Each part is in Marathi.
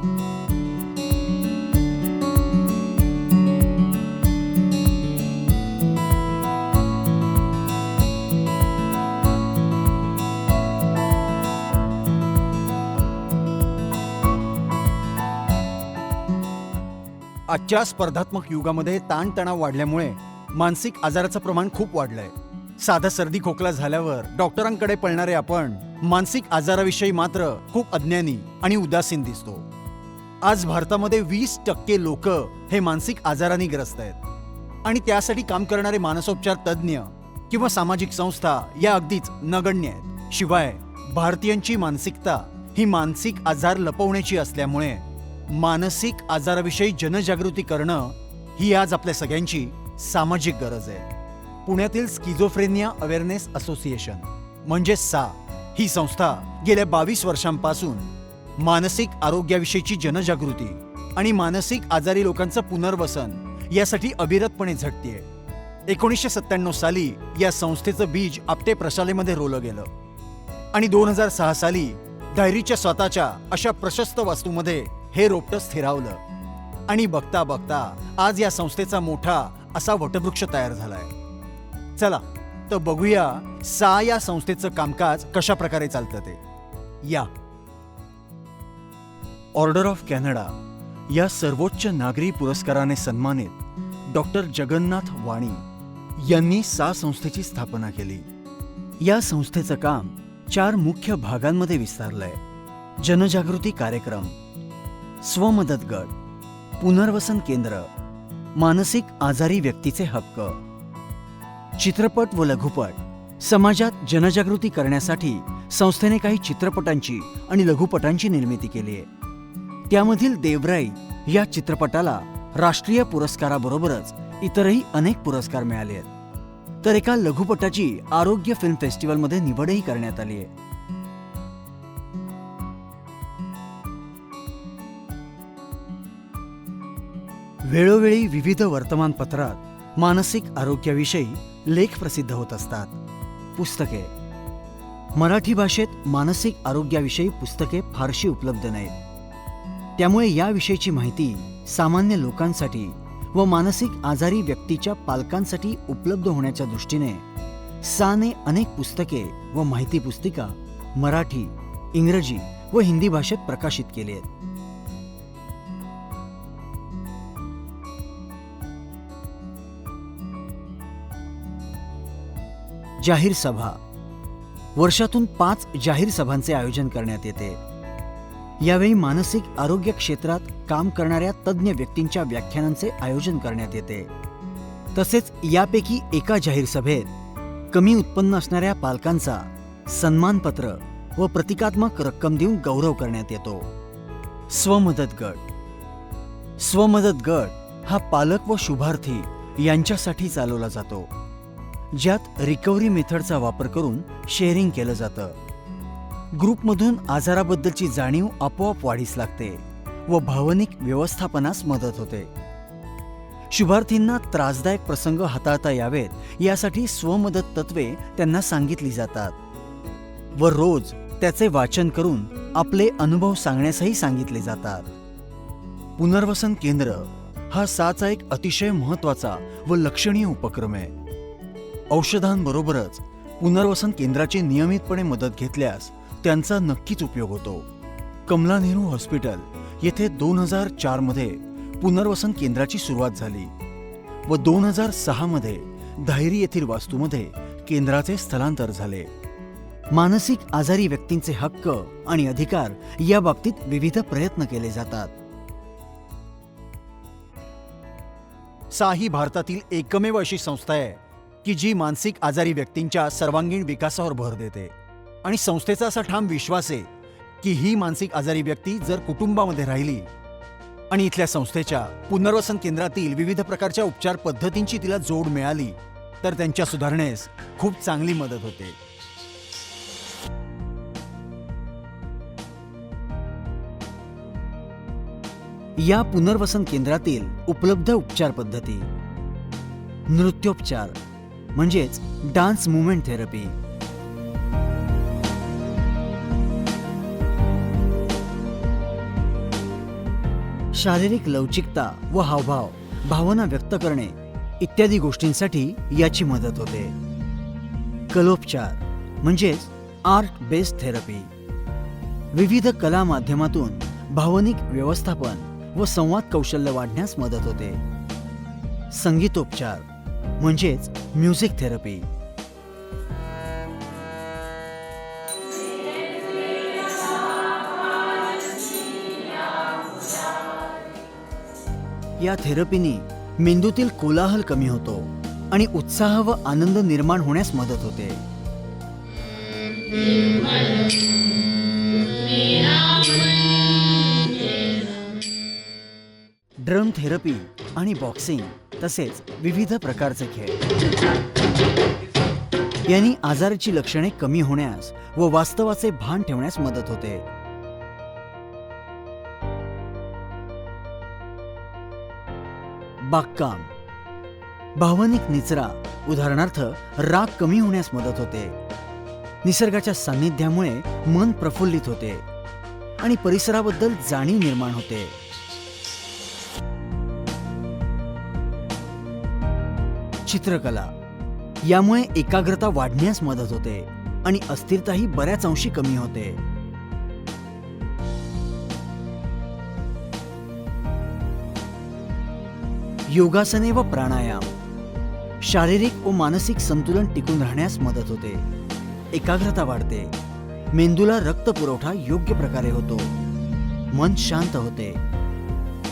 आजच्या स्पर्धात्मक युगामध्ये ताणतणाव वाढल्यामुळे मानसिक आजाराचं प्रमाण खूप वाढलंय. साधा सर्दी खोकला झाल्यावर डॉक्टरांकडे पळणारे आपण मानसिक आजाराविषयी मात्र खूप अज्ञानी आणि उदासीन दिसतो. आज भारतामध्ये 20% लोक हे मानसिक आजाराने ग्रस्त आहेत आणि त्यासाठी काम करणारे मानसोपचार तज्ज्ञ किंवा सामाजिक संस्था या अगदीच नगण्य आहेत. शिवाय भारतीयांची मानसिकता ही मानसिक आजार लपवण्याची असल्यामुळे मानसिक आजाराविषयी जनजागृती करणं ही आज आपल्या सगळ्यांची सामाजिक गरज आहे. पुण्यातील स्किझोफ्रेनिया अवेअरनेस असोसिएशन म्हणजे सा ही संस्था गेल्या 22 वर्षांपासून मानसिक आरोग्याविषयीची जनजागृती आणि मानसिक आजारी लोकांचं पुनर्वसन यासाठी अविरतपणे झटतेय. 1997 साली या संस्थेचं बीज आपटे प्रशालेमध्ये रोवलं गेलं आणि 2006 साली डायरीच्या स्वतःच्या अशा प्रशस्त वास्तूमध्ये हे रोपटं स्थिरावलं आणि बघता बघता आज या संस्थेचा मोठा असा वटवृक्ष तयार झालाय. चला तर बघूया सा या संस्थेचं कामकाज कशा प्रकारे चालतं ते. या ऑर्डर ऑफ कॅनडा या सर्वोच्च नागरी पुरस्काराने सन्मानित डॉक्टर जगन्नाथ वाणी यांनी सा संस्थेची स्थापना केली. या संस्थेचं काम 4 मुख्य भागांमध्ये विस्तारलंय. जनजागृती कार्यक्रम, स्वमदत गट, पुनर्वसन केंद्र, मानसिक आजारी व्यक्तीचे हक्क. चित्रपट व लघुपट समाजात जनजागृती करण्यासाठी संस्थेने काही चित्रपटांची आणि लघुपटांची निर्मिती केली आहे. त्यामधील देवराई या चित्रपटाला राष्ट्रीय पुरस्काराबरोबरच इतरही अनेक पुरस्कार मिळाले आहेत. तर एका लघुपटाची आरोग्य फिल्म फेस्टिवलमध्ये निवडही करण्यात आली आहे. वेळोवेळी विविध वर्तमानपत्रात मानसिक आरोग्याविषयी लेख प्रसिद्ध होत असतात. पुस्तके, मराठी भाषेत मानसिक आरोग्याविषयी पुस्तके फारशी उपलब्ध नाहीत. त्यामुळे याविषयीची माहिती सामान्य लोकांसाठी व मानसिक आजारी व्यक्तीच्या पालकांसाठी उपलब्ध होण्याच्या दृष्टीने साने अनेक पुस्तके व माहिती पुस्तिका मराठी, इंग्रजी व हिंदी भाषेत प्रकाशित केली आहेत. जाहीर सभा, वर्षातून 5 जाहीर सभांचे आयोजन करण्यात येते. यावेळी मानसिक आरोग्य क्षेत्रात काम करणाऱ्या तज्ज्ञ व्यक्तींच्या व्याख्यानांचे आयोजन करण्यात येते. तसेच यापैकी एका जाहीर सभेत कमी उत्पन्न असणाऱ्या पालकांचा सन्मानपत्र व प्रतिकात्मक रक्कम देऊन गौरव करण्यात येतो. स्वमदत गट, स्वमदत गट हा पालक व शुभार्थी यांच्यासाठी चालवला जातो, ज्यात रिकव्हरी मेथडचा वापर करून शेअरिंग केलं जातं. ग्रुपमधून आजाराबद्दलची जाणीव आपोआप वाढीस लागते व भावनिक व्यवस्थापनास मदत होते. शुभार्थींना त्रासदायक प्रसंग हाताळता यावेत यासाठी स्वमदत तत्वे त्यांना सांगितली जातात व रोज त्याचे वाचन करून आपले अनुभव सांगण्यासही सांगितले जातात. पुनर्वसन केंद्र हा साचा एक अतिशय महत्त्वाचा व लक्षणीय उपक्रम आहे. औषधांबरोबरच पुनर्वसन केंद्राची नियमितपणे मदत घेतल्यास त्यांचा नक्कीच उपयोग होतो. कमला नेहरू हॉस्पिटल येथे 2004 मध्ये पुनर्वसन केंद्राची सुरुवात झाली व 2006 मध्ये धायरी येथील वास्तूमध्ये केंद्राचे स्थलांतर झाले. मानसिक आजारी व्यक्तींचे हक्क आणि अधिकार या बाबतीत विविध प्रयत्न केले जातात. सा ही भारतातील एकमेव अशी संस्था आहे की जी मानसिक आजारी व्यक्तींच्या सर्वांगीण विकासावर भर देते आणि संस्थेचा असा ठाम विश्वास आहे की ही मानसिक आजारी व्यक्ती जर कुटुंबामध्ये राहिली आणि इथल्या संस्थेच्या पुनर्वसन केंद्रातील विविध प्रकारच्या उपचार पद्धतींची तिला जोड मिळाली तर त्यांच्या सुधारणेस खूप चांगली मदत होते. या पुनर्वसन केंद्रातील उपलब्ध उपचार पद्धती: नृत्योपचार म्हणजेच डान्स मूव्हमेंट थेरपी, शारीरिक लवचिकता व हावभाव, भावना व्यक्त करणे इत्यादी गोष्टींसाठी याची मदत होते. कलोपचार म्हणजेच आर्ट बेस्ड थेरपी विविध कला माध्यमातून भावनिक व्यवस्थापन व संवाद कौशल्य वाढण्यास मदत होते. संगीतोपचार म्हणजेच म्युझिक थेरपी या थेरपीने मेंदूतील कोलाहल कमी होतो आणि उत्साह व आनंद निर्माण होण्यास मदत होते. ड्रम थेरपी आणि बॉक्सिंग तसेच विविध प्रकारचे खेळ यांनी आजाराची लक्षणे कमी होण्यास व वास्तवाचे भान ठेवण्यास मदत होते. बागकाम भावनिक निचरा उदाहरणार्थ राग कमी होण्यास मदत होते. निसर्गाच्या सान्निध्यामुळे मन प्रफुल्लित होते आणि परिसराबद्दल जाणीव निर्माण होते. चित्रकला यामुळे एकाग्रता वाढण्यास मदत होते आणि अस्थिरताही बऱ्याच अंशी कमी होते. योगासने व प्राणायाम शारीरिक व मानसिक संतुलन टिकून राहण्यास मदत होते. एकाग्रता वाढते, मेंदूला रक्त पुरवठा योग्य प्रकारे होतो, मन शांत होते.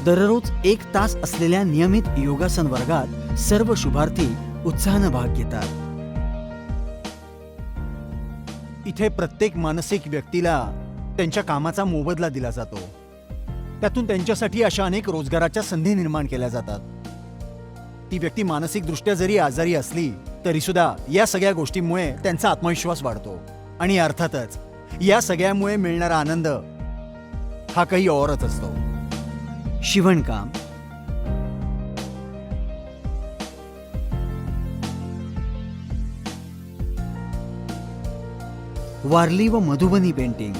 दररोज 1 तास असलेल्या नियमित योगासन वर्गात सर्व शुभार्थी उत्साहानं भाग घेतात. इथे प्रत्येक मानसिक व्यक्तीला त्यांच्या कामाचा मोबदला दिला जातो. त्यातून त्यांच्यासाठी अशा अनेक रोजगाराच्या संधी निर्माण केल्या जातात. ती व्यक्ती मानसिकदृष्ट्या जरी आजारी असली तरी सुद्धा या सगळ्या गोष्टींमुळे त्यांचा आत्मविश्वास वाढतो आणि अर्थातच या सगळ्यामुळे मिळणारा आनंद हा काही औरच असतो. शिवणकाम वारली व मधुबनी पेंटिंग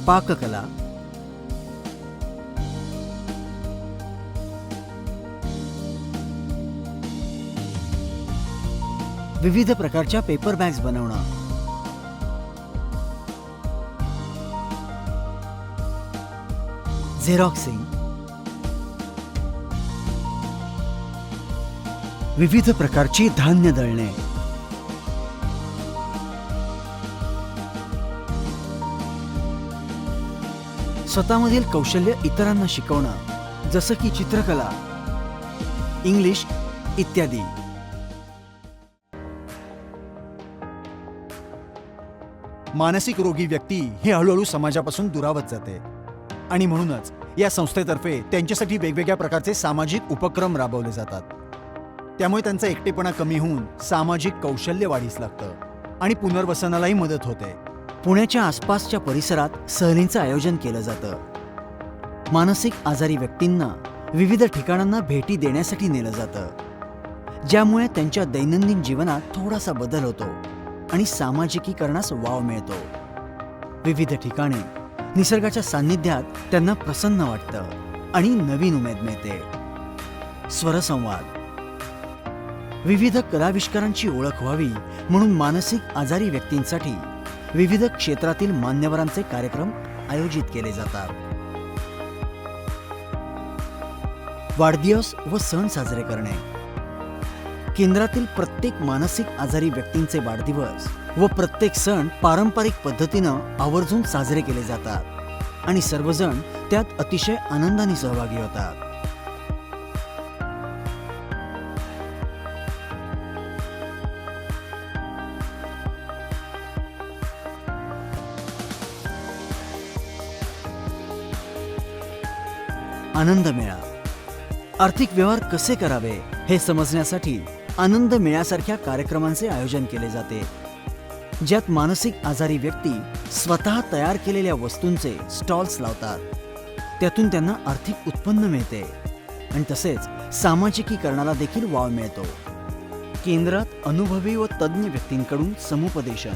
पाककला विविध प्रकारच्या पेपर बॅग्स बनवणं, झेरॉक्सिंग, विविध प्रकारची धान्य दळणे, स्वतःमधील कौशल्य इतरांना शिकवणं जसं की चित्रकला, इंग्लिश इत्यादी. मानसिक रोगी व्यक्ती ही हळूहळू समाजापासून दुरावत जाते आणि म्हणूनच या संस्थेतर्फे त्यांच्यासाठी वेगवेगळ्या प्रकारचे सामाजिक उपक्रम राबवले जातात. त्यामुळे त्यांचा एकटेपणा कमी होऊन सामाजिक कौशल्य वाढीस लागतं आणि पुनर्वसनालाही मदत होते. पुण्याच्या आसपासच्या परिसरात सहलींचं आयोजन केलं जातं. मानसिक आजारी व्यक्तींना विविध ठिकाणांना भेटी देण्यासाठी नेलं जातं, ज्यामुळे त्यांच्या दैनंदिन जीवनात थोडासा बदल होतो आणि सामाजिकीकरणास वाव मिळतो. विविध ठिकाणी निसर्गाच्या सान्निध्यात त्यांना प्रसन्न वाटतं आणि नवीन उमेद मिळते. स्वरसंवाद विविध कलाविष्कारांची ओळख व्हावी म्हणून मानसिक आजारी व्यक्तींसाठी विविध क्षेत्रातील मान्यवरांचे कार्यक्रम आयोजित केले जातात. वाढदिवस व सण साजरे करणे केंद्रातील प्रत्येक मानसिक आजारी व्यक्तींचे वाढदिवस व प्रत्येक सण पारंपरिक पद्धतीनं आवर्जून साजरे केले जातात आणि सर्वजण त्यात अतिशय आनंदाने सहभागी होतात. आनंद मेळा आर्थिक व्यवहार कसे करावे हे समजण्यासाठी आनंद मेळ्यासारख्या कार्यक्रमांचे आयोजन केले जाते, ज्यात मानसिक आजारी व्यक्ती स्वतः तयार केलेल्या वस्तूंचे स्टॉल्स लावतात. त्यातून त्यांना आर्थिक उत्पन्न मिळते आणि तसेच सामाजिकीकरणाला देखील वाव मिळतो. केंद्रात अनुभवी व तज्ज्ञ व्यक्तींकडून समुपदेशन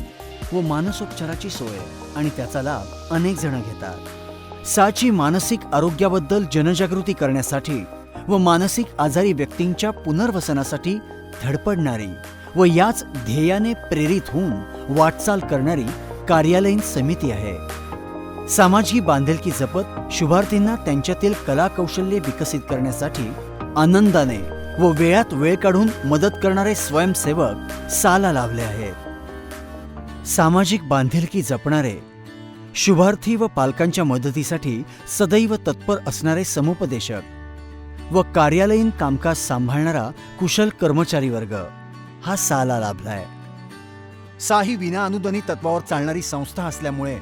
व मानसोपचाराची सोय आणि त्याचा लाभ अनेक जण घेतात. साची मानसिक आरोग्याबद्दल जनजागृती करण्यासाठी व मानसिक आजारी व्यक्तींच्या पुनर्वसनासाठी धडपडणारी व याच ध्येयाने प्रेरित होऊन वाटचाल करणारी कार्यालयीन समिती आहे. सामाजिक बांधिलकी जपत शुभार्थींना त्यांच्यातील कला कौशल्ये विकसित करण्यासाठी आनंदाने व वेळात वेळ काढून मदत करणारे स्वयंसेवक साला लाभले आहेत. सामाजिक बांधिलकी जपणारे, शुभार्थी व पालकांच्या मदतीसाठी सदैव तत्पर असणारे समुपदेशक व कार्यालयीन कामकाज सांभाळणारा कुशल कर्मचारी वर्ग हा साला लाभलाय. सा ही विनाअनुदानित तत्वावर चालणारी संस्था असल्यामुळे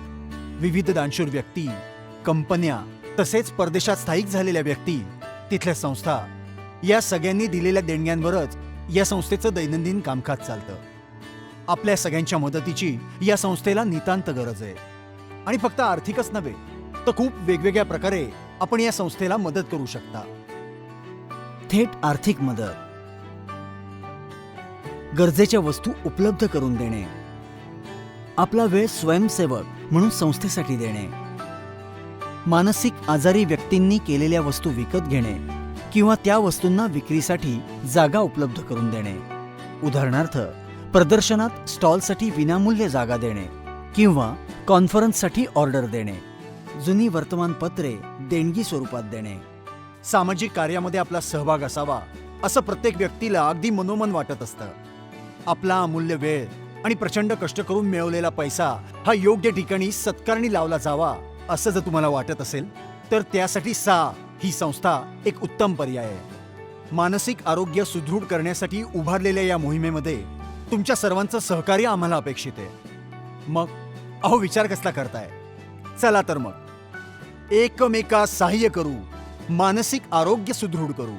विविध दानशूर व्यक्ती, कंपन्या तसेच परदेशात स्थायिक झालेल्या व्यक्ती, तिथल्या संस्था या सगळ्यांनी दिलेल्या देणग्यांवरच या संस्थेचं दैनंदिन कामकाज चालतं. आपल्या सगळ्यांच्या मदतीची या संस्थेला नितांत गरज आहे. आणि फक्त आर्थिकच नव्हे तर खूप वेगवेगळ्या प्रकारे आपण या संस्थेला मदत करू शकता. थेट आर्थिक मदत, गरजेच्या वस्तू उपलब्ध करून देणे, आपला वेळ स्वयंसेवक म्हणून संस्थेसाठी देणे, मानसिक आजारी व्यक्तींनी केलेल्या वस्तू विकत घेणे किंवा त्या वस्तूंना विक्रीसाठी जागा उपलब्ध करून देणे. उदाहरणार्थ, प्रदर्शनात स्टॉलसाठी विनामूल्य जागा देणे किंवा कॉन्फरन्ससाठी ऑर्डर देणे, जुनी वर्तमानपत्रे देणगी स्वरूपात देणे. सामाजिक कार्यामध्ये आपला सहभाग असावा असं प्रत्येक व्यक्तीला अगदी मनोमन वाटत असतं. आपला अमूल्य वेळ आणि प्रचंड कष्ट करून मिळवलेला पैसा हा योग्य ठिकाणी सत्कारणी लावला जावा असं जर तुम्हाला वाटत असेल तर त्यासाठी सा ही संस्था एक उत्तम पर्याय आहे. मानसिक आरोग्य सुदृढ करण्यासाठी उभारलेल्या या मोहिमेमध्ये तुमच्या सर्वांचं सहकार्य आम्हाला अपेक्षित आहे. मग अहो विचार कसला करताय? चला तर मग एकमेकास सहाय्य करू, मानसिक आरोग्य सुदृढ करू.